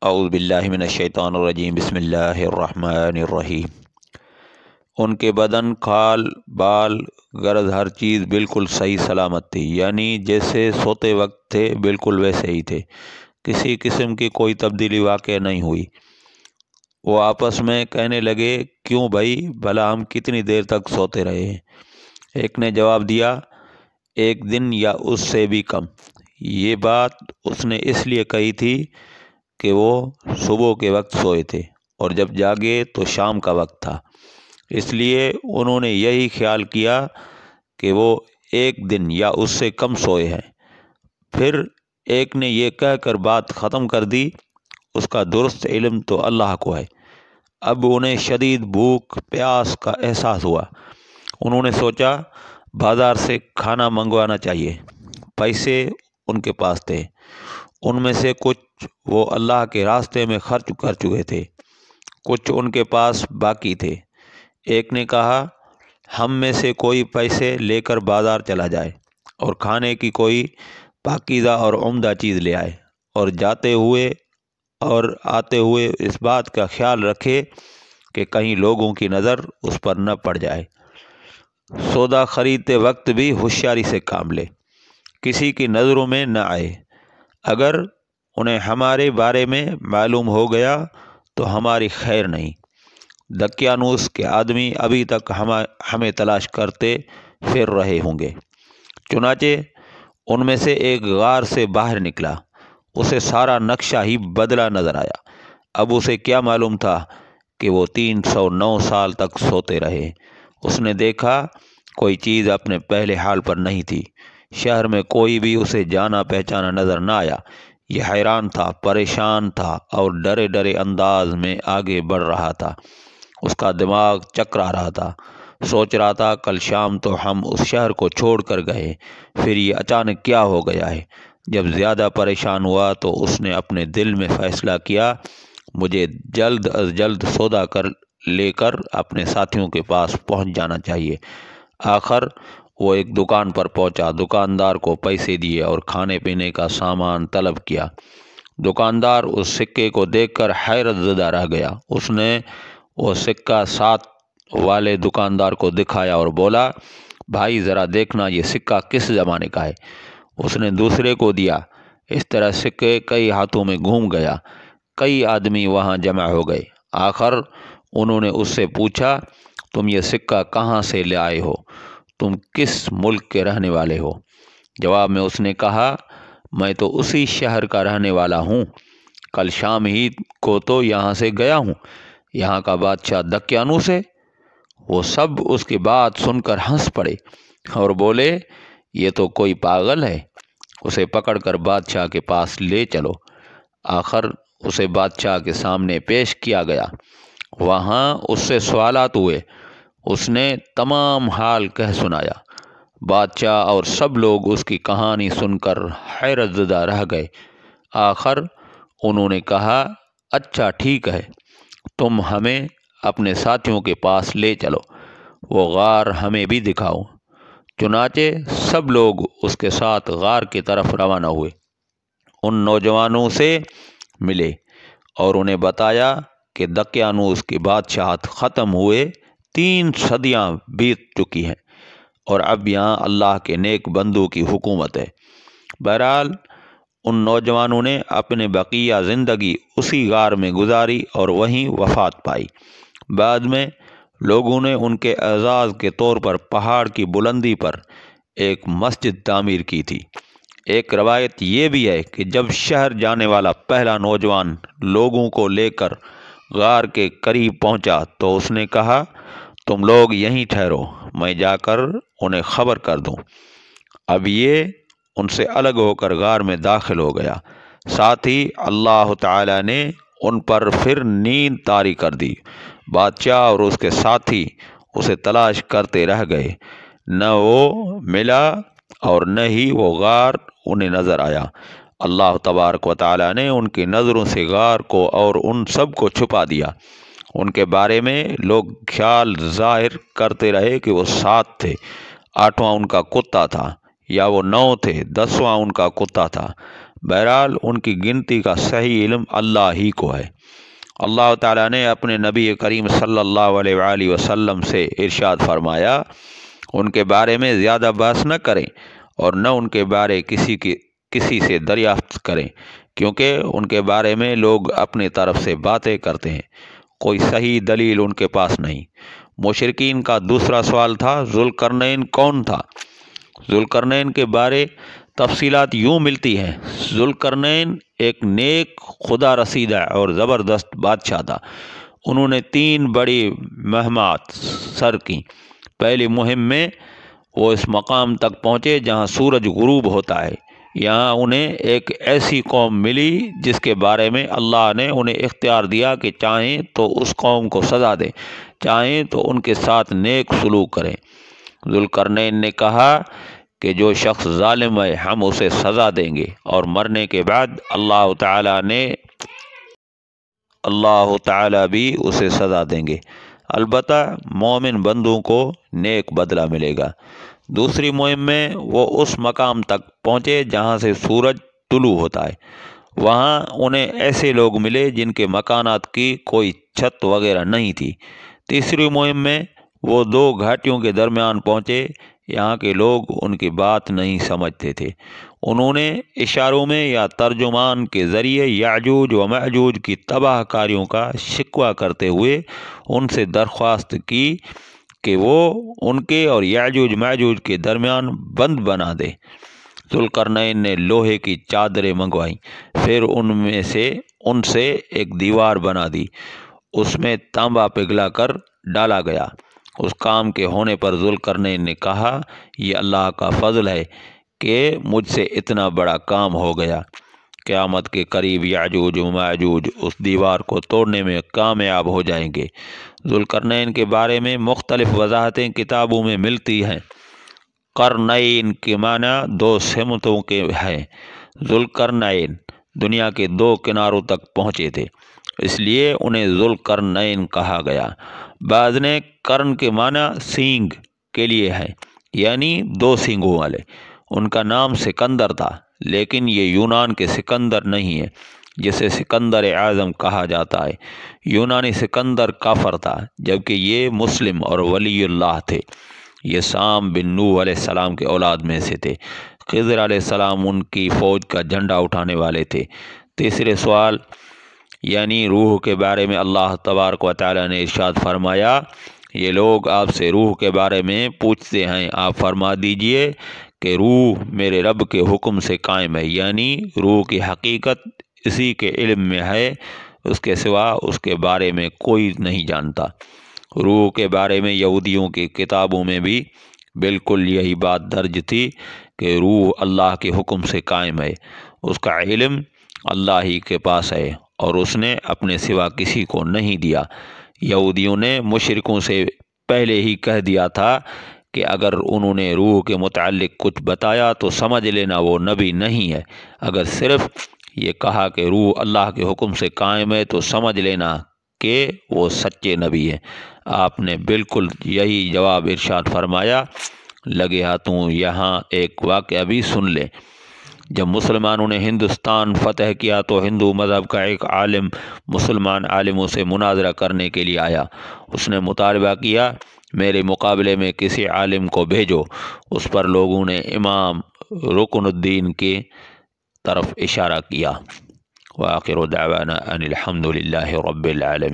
اعوذ باللہ من الشیطان الرجیم بسم اللہ الرحمن الرحیم۔ ان کے بدن، کھال، بال، غرض ہر چیز بالکل صحیح سلامت تھی، یعنی جیسے سوتے وقت تھے بالکل ویسے ہی تھے، کسی قسم کی کوئی تبدیلی واقع نہیں ہوئی۔ وہ آپس میں کہنے لگے، کیوں بھائی، بھلا ہم کتنی دیر تک سوتے رہے ہیں؟ ایک نے جواب دیا، 1 دن یا اس سے بھی کم۔ یہ بات اس نے اس لیے کہی تھی کہ وہ صبح کے وقت سوئے تھے اور جب جاگے تو شام کا وقت تھا، اس لیے انہوں نے یہی خیال کیا کہ وہ 1 دن یا اس سے کم سوئے ہیں۔ پھر ایک نے یہ کہہ کر بات ختم کر دی، اس کا درست علم تو اللہ کو ہے۔ اب انہیں شدید بھوک پیاس کا احساس ہوا۔ انہوں نے سوچا بازار سے کھانا منگوانا چاہیے۔ پیسے ان کے پاس تھے، ان میں سے کچھ وہ اللہ کے راستے میں خرچ کر چکے تھے، کچھ ان کے پاس باقی تھے۔ ایک نے کہا، ہم میں سے کوئی پیسے لے کر بازار چلا جائے اور کھانے کی کوئی پاکیزہ اور عمدہ چیز لے آئے، اور جاتے ہوئے اور آتے ہوئے اس بات کا خیال رکھے کہ کہیں لوگوں کی نظر اس پر نہ پڑ جائے۔ سودا خریدتے وقت بھی ہوشیاری سے کام لے، کسی کی نظروں میں نہ آئے۔ اگر انہیں ہمارے بارے میں معلوم ہو گیا تو ہماری خیر نہیں۔ دقیانوس کے آدمی ابھی تک ہمیں تلاش کرتے پھر رہے ہوں گے۔ چنانچہ ان میں سے ایک غار سے باہر نکلا، اسے سارا نقشہ ہی بدلا نظر آیا۔ اب اسے کیا معلوم تھا کہ وہ 309 سال تک سوتے رہے۔ اس نے دیکھا کوئی چیز اپنے پہلے حال پر نہیں تھی، شہر میں کوئی بھی اسے جانا پہچانا نظر نہ آیا۔ یہ حیران تھا، پریشان تھا اور ڈرے ڈرے انداز میں آگے بڑھ رہا تھا۔ اس کا دماغ چکرا رہا تھا، سوچ رہا تھا کل شام تو ہم اس شہر کو چھوڑ کر گئے، پھر یہ اچانک کیا ہو گیا ہے؟ جب زیادہ پریشان ہوا تو اس نے اپنے دل میں فیصلہ کیا، مجھے جلد از جلد سودا لے کر اپنے ساتھیوں کے پاس پہنچ جانا چاہیے۔ آخر وہ ایک دکان پر پہنچا، دکاندار کو پیسے دیے اور کھانے پینے کا سامان طلب کیا۔ دکاندار اس سکے کو دیکھ کر حیرت زدہ رہ گیا۔ اس نے وہ سکہ ساتھ والے دکاندار کو دکھایا اور بولا، بھائی ذرا دیکھنا یہ سکہ کس زمانے کا ہے؟ اس نے دوسرے کو دیا۔ اس طرح سکے کئی ہاتھوں میں گھوم گیا، کئی آدمی وہاں جمع ہو گئے۔ آخر انہوں نے اس سے پوچھا، تم یہ سکہ کہاں سے لے آئے ہو؟ تم کس ملک کے رہنے والے ہو؟ جواب میں اس نے کہا، میں تو اسی شہر کا رہنے والا ہوں، کل شام ہی کو تو یہاں سے گیا ہوں۔ یہاں کا بادشاہ دقیانوس ہے۔ وہ سب اس کی بات سن کر ہنس پڑے اور بولے، یہ تو کوئی پاگل ہے، اسے پکڑ کر بادشاہ کے پاس لے چلو۔ آخر اسے بادشاہ کے سامنے پیش کیا گیا۔ وہاں اس سے سوالات ہوئے، اس نے تمام حال کہہ سنایا۔ بادشاہ اور سب لوگ اس کی کہانی سن کر حیرت زدہ رہ گئے۔ آخر انہوں نے کہا، اچھا ٹھیک ہے، تم ہمیں اپنے ساتھیوں کے پاس لے چلو، وہ غار ہمیں بھی دکھاؤ۔ چنانچہ سب لوگ اس کے ساتھ غار کی طرف روانہ ہوئے۔ ان نوجوانوں سے ملے اور انہیں بتایا کہ دقیانوس کی بادشاہت ختم ہوئے 3 صدیاں بیت چکی ہیں اور اب یہاں اللہ کے نیک بندوں کی حکومت ہے۔ بہرحال ان نوجوانوں نے اپنے بقیہ زندگی اسی غار میں گزاری اور وہیں وفات پائی۔ بعد میں لوگوں نے ان کے اعزاز کے طور پر پہاڑ کی بلندی پر ایک مسجد تعمیر کی تھی۔ ایک روایت یہ بھی ہے کہ جب شہر جانے والا پہلا نوجوان لوگوں کو لے کر غار کے قریب پہنچا تو اس نے کہا، تم لوگ یہیں ٹھہرو، میں جا کر انہیں خبر کر دوں۔ اب یہ ان سے الگ ہو کر غار میں داخل ہو گیا۔ ساتھ ہی اللہ تعالی نے ان پر پھر نیند طاری کر دی۔ بادشاہ اور اس کے ساتھی اسے تلاش کرتے رہ گئے، نہ وہ ملا اور نہ ہی وہ غار انہیں نظر آیا۔ اللہ تبارک و تعالی نے ان کی نظروں سے غار کو اور ان سب کو چھپا دیا۔ ان کے بارے میں لوگ خیال ظاہر کرتے رہے کہ وہ 7 تھے، 8واں ان کا کتا تھا، یا وہ 9 تھے، 10واں ان کا کتا تھا۔ بہرحال ان کی گنتی کا صحیح علم اللہ ہی کو ہے۔ اللہ تعالیٰ نے اپنے نبی کریم صلی اللہ علیہ وآلہ وسلم سے ارشاد فرمایا، ان کے بارے میں زیادہ بحث نہ کریں اور نہ ان کے بارے کسی سے دریافت کریں، کیونکہ ان کے بارے میں لوگ اپنی طرف سے باتیں کرتے ہیں، کوئی صحیح دلیل ان کے پاس نہیں۔ مشرکین کا دوسرا سوال تھا، ذوالقرنین کون تھا؟ ذوالقرنین کے بارے تفصیلات یوں ملتی ہیں، ذوالقرنین ایک نیک، خدا رسیدہ اور زبردست بادشاہ تھا۔ انہوں نے 3 بڑی مہمات سر کیں۔ پہلی مہم میں وہ اس مقام تک پہنچے جہاں سورج غروب ہوتا ہے۔ یہاں انہیں ایک ایسی قوم ملی جس کے بارے میں اللہ نے انہیں اختیار دیا کہ چاہیں تو اس قوم کو سزا دیں، چاہیں تو ان کے ساتھ نیک سلوک کریں۔ ذوالقرنین نے کہا کہ جو شخص ظالم ہے ہم اسے سزا دیں گے، اور مرنے کے بعد اللہ تعالیٰ بھی اسے سزا دیں گے، البتہ مومن بندوں کو نیک بدلہ ملے گا۔ دوسری مہم میں وہ اس مقام تک پہنچے جہاں سے سورج طلوع ہوتا ہے۔ وہاں انہیں ایسے لوگ ملے جن کے مکانات کی کوئی چھت وغیرہ نہیں تھی۔ تیسری مہم میں وہ 2 گھاٹیوں کے درمیان پہنچے، یہاں کے لوگ ان کی بات نہیں سمجھتے تھے۔ انہوں نے اشاروں میں یا ترجمان کے ذریعے یاجوج و ماجوج کی تباہ کاریوں کا شکوہ کرتے ہوئے ان سے درخواست کی کہ وہ ان کے اور یاجوج ماجوج کے درمیان بند بنا دے۔ ذوالقرنین نے لوہے کی چادریں منگوائیں، پھر ان سے ایک دیوار بنا دی، اس میں تانبا پگھلا کر ڈالا گیا۔ اس کام کے ہونے پر ذوالقرنین نے کہا، یہ اللہ کا فضل ہے کہ مجھ سے اتنا بڑا کام ہو گیا۔ قیامت کے قریب یاجوج و ماجوج اس دیوار کو توڑنے میں کامیاب ہو جائیں گے۔ ذوالقرنین کے بارے میں مختلف وضاحتیں کتابوں میں ملتی ہیں۔ قرنین کے معنی 2 سمتوں کے ہیں۔ ذوالقرنین دنیا کے 2 کناروں تک پہنچے تھے، اس لیے انہیں ذوالقرنین کہا گیا۔ بعض نے قرن کے معنی سینگ کے لیے ہے، یعنی 2 سینگوں والے۔ ان کا نام سکندر تھا، لیکن یہ یونان کے سکندر نہیں ہے جسے سکندر اعظم کہا جاتا ہے۔ یونانی سکندر کافر تھا، جبکہ یہ مسلم اور ولی اللہ تھے۔ یہ سام بن نوح علیہ السلام کے اولاد میں سے تھے۔ خضر علیہ السلام ان کی فوج کا جھنڈا اٹھانے والے تھے۔ تیسرے سوال یعنی روح کے بارے میں اللہ تبارک و تعالی نے ارشاد فرمایا، یہ لوگ آپ سے روح کے بارے میں پوچھتے ہیں، آپ فرما دیجئے کہ روح میرے رب کے حکم سے قائم ہے، یعنی روح کی حقیقت اسی کے علم میں ہے، اس کے سوا اس کے بارے میں کوئی نہیں جانتا۔ روح کے بارے میں یہودیوں کی کتابوں میں بھی بالکل یہی بات درج تھی کہ روح اللہ کے حکم سے قائم ہے، اس کا علم اللہ ہی کے پاس ہے اور اس نے اپنے سوا کسی کو نہیں دیا۔ یہودیوں نے مشرکوں سے پہلے ہی کہہ دیا تھا کہ اگر انہوں نے روح کے متعلق کچھ بتایا تو سمجھ لینا وہ نبی نہیں ہے، اگر صرف یہ کہا کہ روح اللہ کے حکم سے قائم ہے تو سمجھ لینا کہ وہ سچے نبی ہیں۔ آپ نے بالکل یہی جواب ارشاد فرمایا۔ لگے ہاتھوں یہاں ایک واقعہ بھی سن لیں۔ جب مسلمانوں نے ہندوستان فتح کیا تو ہندو مذہب کا ایک عالم مسلمان عالموں سے مناظرہ کرنے کے لیے آیا۔ اس نے مطالبہ کیا، میرے مقابلے میں کسی عالم کو بھیجو۔ اس پر لوگوں نے امام رکن الدین کی طرف اشارہ کیا۔ وآخر دعوانا ان الحمد للہ رب العالمین۔